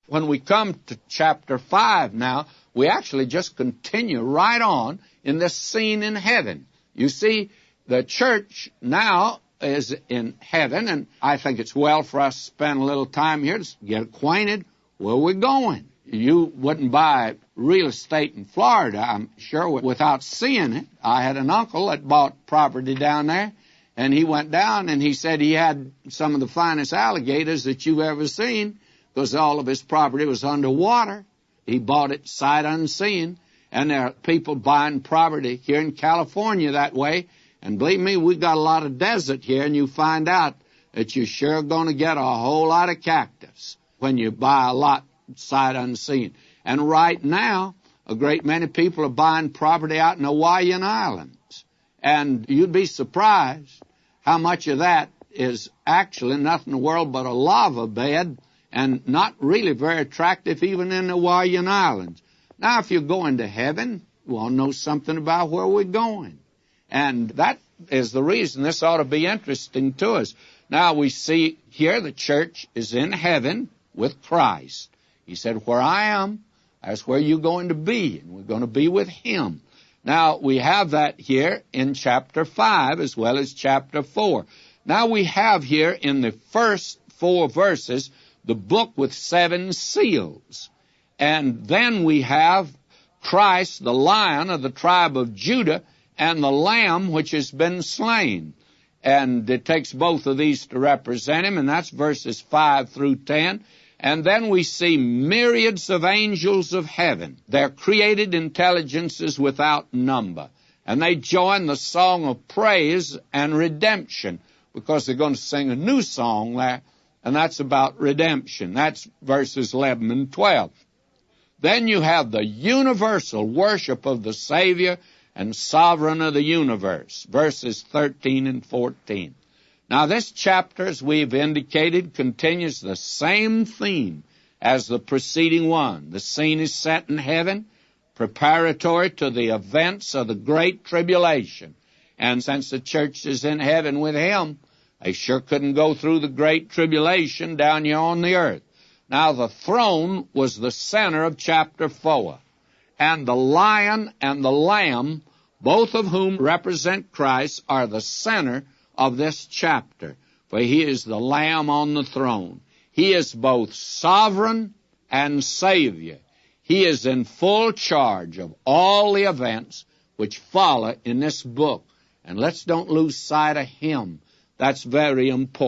when we come to chapter 5 now, we actually just continue right on in this scene in heaven. You see, the church now is in heaven, and I think it's well for us to spend a little time here to get acquainted where we're going. You wouldn't buy real estate in Florida, I'm sure, without seeing it. I had an uncle that bought property down there, and he went down and he said he had some of the finest alligators that you've ever seen because all of his property was underwater. He bought it sight unseen, and there are people buying property here in California that way. And believe me, we've got a lot of desert here, and you find out that you're sure going to get a whole lot of cactus when you buy a lot sight unseen. And right now, a great many people are buying property out in Hawaiian Islands. And you'd be surprised how much of that is actually nothing in the world but a lava bed and not really very attractive even in the Hawaiian Islands. Now, if you're going to heaven, you want to know something about where we're going. And that is the reason this ought to be interesting to us. Now, we see here the church is in heaven with Christ. He said, where I am, that's where you're going to be, and we're going to be with Him. Now, we have that here in chapter 5 as well as chapter 4. Now, we have here in the first 4 verses the book with 7 seals. And then we have Christ, the Lion of the tribe of Judah, and the Lamb which has been slain. And it takes both of these to represent Him, and that's verses 5 through 10. And then we see myriads of angels of heaven. They're created intelligences without number. And they join the song of praise and redemption, because they're going to sing a new song there, and that's about redemption. That's verses 11 and 12. Then you have the universal worship of the Savior and Sovereign of the universe, verses 13 and 14. Now, this chapter, as we've indicated, continues the same theme as the preceding one. The scene is set in heaven, preparatory to the events of the Great Tribulation. And since the church is in heaven with Him, they sure couldn't go through the Great Tribulation down here on the earth. Now, the throne was the center of chapter 4. And the Lion and the Lamb, both of whom represent Christ, are the center of this chapter, for He is the Lamb on the throne. He is both sovereign and Savior. He is in full charge of all the events which follow in this book. And let's don't lose sight of Him. That's very important.